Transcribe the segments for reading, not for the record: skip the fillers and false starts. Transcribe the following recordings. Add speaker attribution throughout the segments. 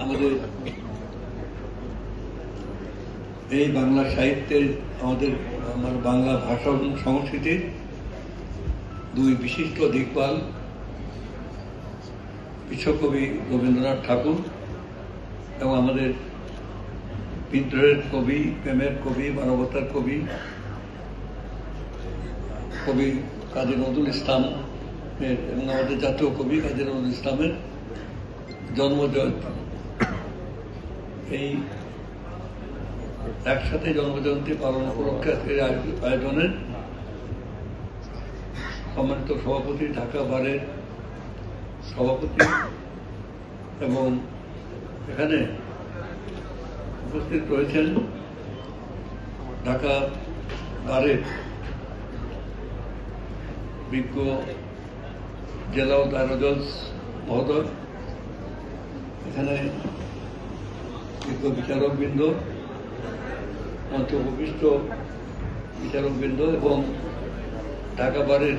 Speaker 1: আমাদের এই বাংলা সাহিত্যের আমাদের বাংলা ভাষা এবং সংস্কৃতির দুই বিশিষ্ট দিকপাল বিশ্বকবি রবীন্দ্রনাথ ঠাকুর এবং আমাদের বিদ্রোহের কবি, প্রেমের কবি, মানবতার কবি কবি কাজী নজরুল ইসলামের এবং আমাদের জাতীয় কবি কাজী নজরুল ইসলামের জন্মজয়ন্তী। এই একসাথে জন্মজয়ন্তী পালন উপলক্ষে আজকের আয়োজনের সম্মানিত সভাপতি, ঢাকা বারের সভাপতি এবং এখানে উপস্থিত রয়েছেন ঢাকা বারের বিজ্ঞ জেলা ও দায়রা জজ মহোদয়, এখানে বিজ্ঞ বিচারকবৃন্দ, মঞ্চ উপবিষ্ট বিচারকবৃন্দ এবং ঢাকা বারের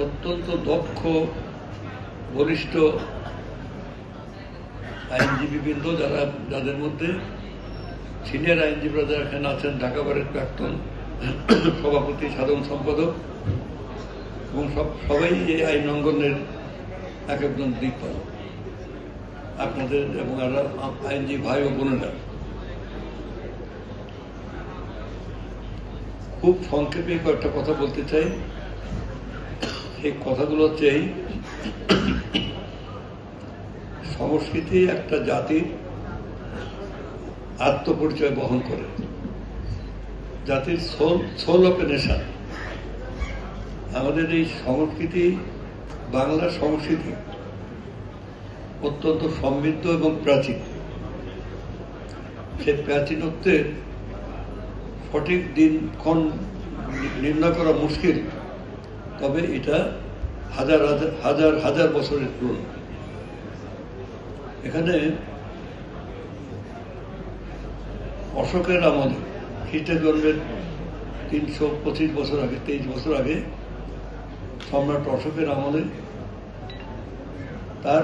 Speaker 1: অত্যন্ত দক্ষ বরিষ্ঠ আইনজীবীবৃন্দ, যাদের মধ্যে সিনিয়র আইনজীবীরা যারা এখানে আছেন, ঢাকা বারের প্রাক্তন সভাপতি, সাধারণ সম্পাদক এবং সবাই এই আইন অঙ্গনের এক একজন দিকপাল, আপনাদের এবং আইনজীবী ভাই ও বোনেরা, খুব সংক্ষেপে কয়েকটা কথা বলতে চাই। এই কথাগুলো হচ্ছে এই সংস্কৃতি একটা জাতির আত্মপরিচয় বহন করে, জাতির সোল অফ এ নেশন। আমাদের এই সংস্কৃতি, বাংলা সংস্কৃতি অত্যন্ত সমৃদ্ধ এবং প্রাচীন। সেই প্রাচীনত্বের সঠিক দিনক্ষণ নির্ণয় করা মুশকিল, তবে এটা হাজার হাজার হাজার বছরের পুরনো। এখানে অশোকের আমলে, খ্রিস্টের জন্মের 325 বছর আগে, 23 বছর আগে, সম্রাট অশোকের আমলে তার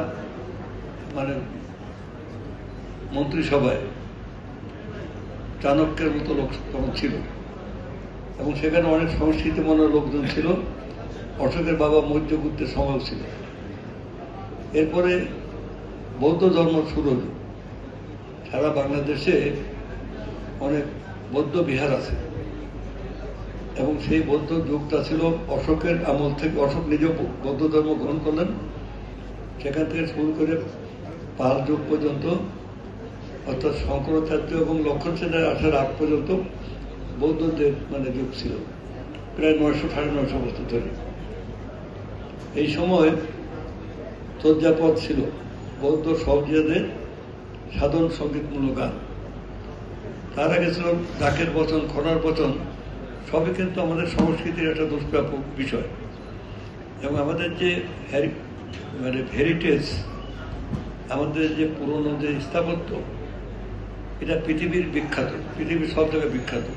Speaker 1: মন্ত্রিসভায় চাণক্যের মতো লোক তখন ছিল এবং সেখানে অনেক সংস্কৃতি মনের লোকজন ছিল। অশোকের বাবা মৌর্যগুপ্তের সময় ছিল। এরপরে বৌদ্ধ ধর্ম শুরু হল। সারা বাংলাদেশে অনেক বৌদ্ধ বিহার আছে এবং সেই বৌদ্ধ যুগটা ছিল অশোকের আমল থেকে। অশোক নিজেও বৌদ্ধ ধর্ম গ্রহণ করলেন। সেখান থেকে শুরু করে পাল যুগ পর্যন্ত, অর্থাৎ শঙ্করাচার্য এবং লক্ষণ সেনের আসার আগ পর্যন্ত বৌদ্ধদের যুগ ছিল, প্রায় 900-950 বছর ধরে। এই সময় চর্যাপদ ছিল, বৌদ্ধ সহজিয়াদের সাধন সঙ্গীতমূলক গান। তার আগে ছিল ডাকের বচন, খনার বচন, সবই কিন্তু আমাদের সংস্কৃতির একটা দুষ্প্রাপ্য বিষয়। এবং আমাদের যে হেরিটেজ, আমাদের যে পুরনো যে স্থাপত্য, এটা পৃথিবীর বিখ্যাত, পৃথিবীর সব জায়গায় বিখ্যাত।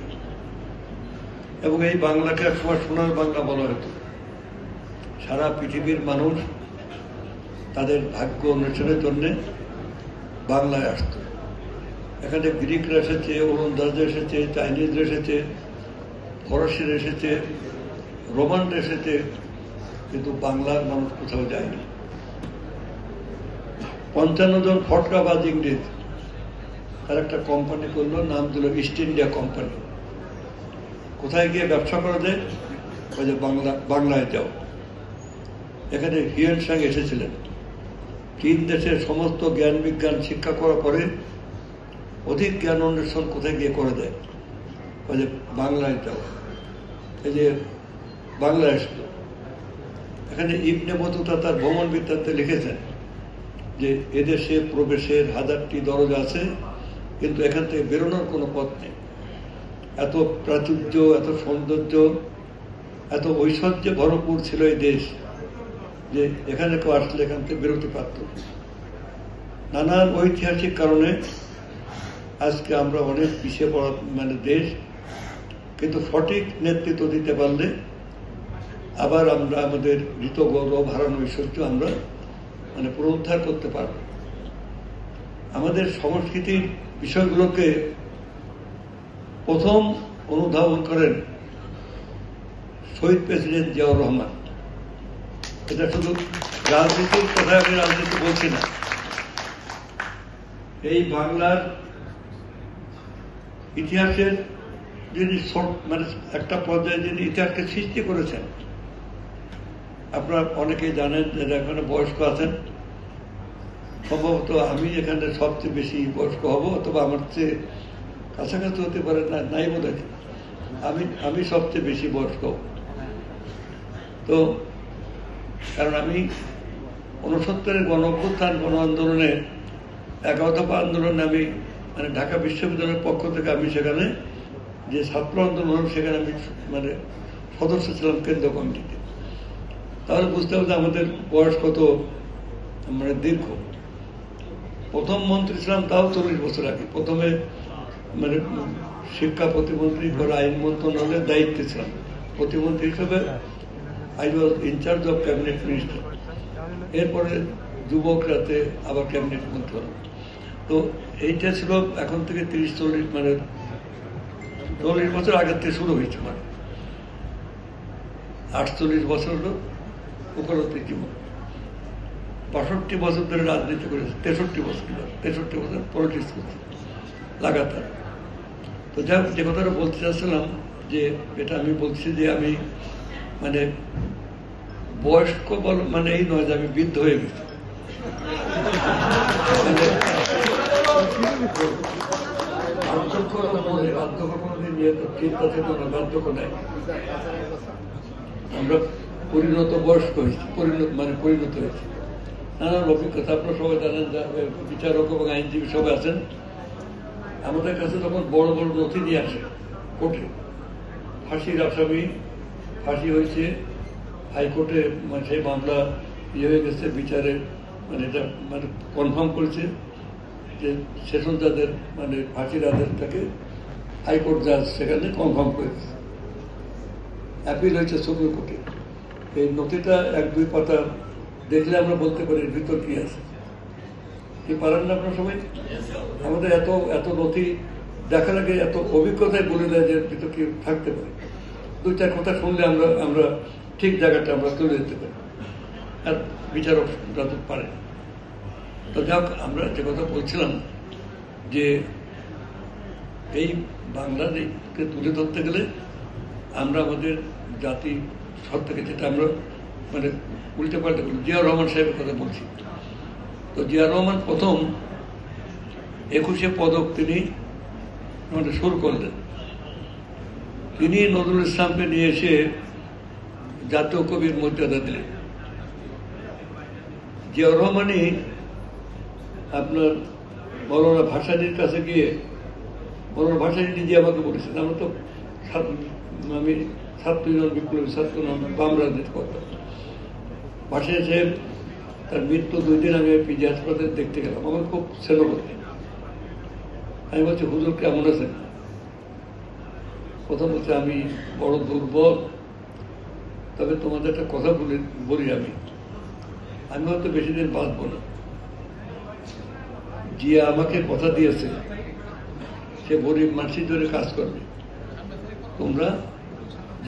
Speaker 1: এবং এই বাংলাকে একসময় সোনার বাংলা বলা হতো। সারা পৃথিবীর মানুষ তাদের ভাগ্য অন্বেষণের জন্য বাংলায় আসত। এখানে গ্রিকরা এসেছে, ওলন্দাজরা এসেছে, চাইনিজরা এসেছে, ফরাসিরা এসেছে, রোমানরা এসেছে, কিন্তু বাংলার মানুষ কোথাও যায়নি। 55 জন ফটকাবাজ ইংরেজ তার একটা কোম্পানি করলো, নাম দিল ইস্ট ইন্ডিয়া কোম্পানি। কোথায় গিয়ে ব্যবসা করা যায়? ওই যে বাংলায় যাও। এখানে হিউয়েন সাং এসেছিলেন। 3 দেশের সমস্ত জ্ঞান বিজ্ঞান শিক্ষা করার পরে অধিক জ্ঞান অন্বেষণ কোথায় গিয়ে করে দেয়? ওই যে বাংলায় যাও। এই যে বাংলায় আসলো। এখানে ইবনে বতুতা তার ভ্রমণ বৃত্তান্তে লিখেছেন যে এদেশে প্রবেশের 1000টি দরজা আছে, কিন্তু এখান থেকে বেরোনোর কোনো পথ নেই। এত প্রাচুর্য, এত সৌন্দর্য, এত ঐশ্বর্যে ভরপুর ছিল এই দেশ যে এখানে কেউ আসলে এখান থেকে বেরোতে পারত। নানান ঐতিহাসিক কারণে আজকে আমরা অনেক পিছিয়ে পড়া দেশ, কিন্তু সঠিক নেতৃত্ব দিতে পারলে আবার আমরা আমাদের ঋত গৌরব হারানো ঐশ্বর্য আমরা পুনরুদ্ধার করতে পারব। আমাদের সংস্কৃতির বিষয়গুলোকে প্রথম অনুধাবন করেন শহীদ প্রেসিডেন্ট জিয়াউর রহমান। এটা শুধু রাজনীতির কথায় আমি রাজনীতি বলছি না, এই বাংলার ইতিহাসের যিনি মানে একটা পর্যায়ে যিনি ইতিহাসকে সৃষ্টি করেছেন। আপনারা অনেকেই জানেন যারা এখানে বয়স্ক আছেন, সম্ভবত আমি এখানে সবচেয়ে বেশি বয়স্ক হব, অথবা আমার চেয়ে কাছাকাছি হতে পারে, নাই বোধ হয় আমি সবচেয়ে বেশি বয়স্ক। তো কারণ আমি 69-এর গণ অভ্যুত্থান গণ আন্দোলনে 11 দফা আন্দোলনে আমি মানে ঢাকা বিশ্ববিদ্যালয়ের পক্ষ থেকে আমি সেখানে যে ছাত্র আন্দোলন সেখানে আমি মানে সদস্য ছিলাম কেন্দ্রীয় কমিটিতে। তাহলে বুঝতে হবে যে আমাদের বয়স কত মানে দীর্ঘ। প্রথম মন্ত্রী ছিলাম তাও 40 বছর আগে, প্রথমে মানে শিক্ষা প্রতিমন্ত্রী করে আইন মন্ত্রণালয়ের দায়িত্বে ছিলাম প্রতিমন্ত্রী হিসেবে। I was in charge of cabinet minister. এরপরে যুবকরাতে আবার ক্যাবিনেট মন্ত্রী হলাম। তো এইটা ছিল এখন থেকে 30-40 মানে 40 বছর আগের থেকে শুরু হয়েছে। মানে 48 বছর হলো উপলব্ধি জীবন। 62 বছর ধরে রাজনীতি করেছে, 63 বছর পলিটিক্স করছে লাগাতার। তো যাই হোক, যে কথাটা বলতে চাচ্ছিলাম যে এটা আমি বলছি যে আমি মানে বয়স্ক মানে এই নয় যে আমি বৃদ্ধ হয়ে গেছি। আমরা পরিণত বয়স্ক হয়েছি, পরিণত হয়েছি। নানান অভিজ্ঞতা আপনারা সবাই জানেন, বিচারক এবং আইনজীবী সবাই আছেন। আমাদের কাছে যখন বড় বড় নথি নিয়ে আসে কোর্টে, ফাঁসির আসামি ফাঁসি হয়েছে, হাইকোর্টে মানে সেই মামলা হয়ে গেছে, বিচারে মানে এটা মানে কনফার্ম করেছে যে সেশন জাজের মানে ফাঁসির আদেশটাকে হাইকোর্ট জাজ সেখানে কনফার্ম করেছে। অ্যাপিল হয়েছে সুপ্রিম কোর্টে। এই নথিটা 1-2 পাতা দেখলে আমরা বলতে পারি ভিতর কি আছে। কি পারেন না আপনার সবাই? আমাদের এত এত নথি দেখার আগে এত অভিজ্ঞতায় বলে দেয় যে ভিতর কি থাকতে পারে। 2-4 কথা শুনলে আমরা ঠিক জায়গাটা আমরা তুলে দিতে পারি, আর বিচারকরা তো পারে। তো যাক, আমরা যে কথা বলছিলাম যে এই বাংলাদেশকে তুলে ধরতে গেলে আমরা আমাদের জাতি সব থেকে যেটা আমরা মানে উল্টে পাল্টে বলি, জিয়াউর রহমান সাহেবের কথা বলছি। তো জিয়াউর রহমান প্রথম 21শে পদক তিনি মানে শুরু করলেন। তিনি নজরুল ইসলামকে নিয়ে এসে জাতীয় কবির মর্যাদা দিলেন। জিয়াউর রহমানই আপনার মৌলানা ভাসানীর কাছে গিয়ে, মৌলানা ভাসানী নিজে আমাকে বলেছেন, আমরা তো আমি ছাত্র ইউনিয়ন বিপ্লবী ছাত্র বাম রাজনীতি করতাম। ভাসানী সাহেব তার মৃত্যু 2 দিন আগে পিজি হাসপাতালে দেখতে গেলাম, আমার খুব স্নেহ করতেন। আমি বলছি, হুজুর কেমন আছেন? প্রথম বলছে, আমি বড় দুর্বল, তবে তোমাদের একটা কথা বলি, আমি হয়তো বেশি দিন বাঁচবো না। জিয়া আমাকে কথা দিয়েছে সে গরিব মানুষের ধরে কাজ করবে, তোমরা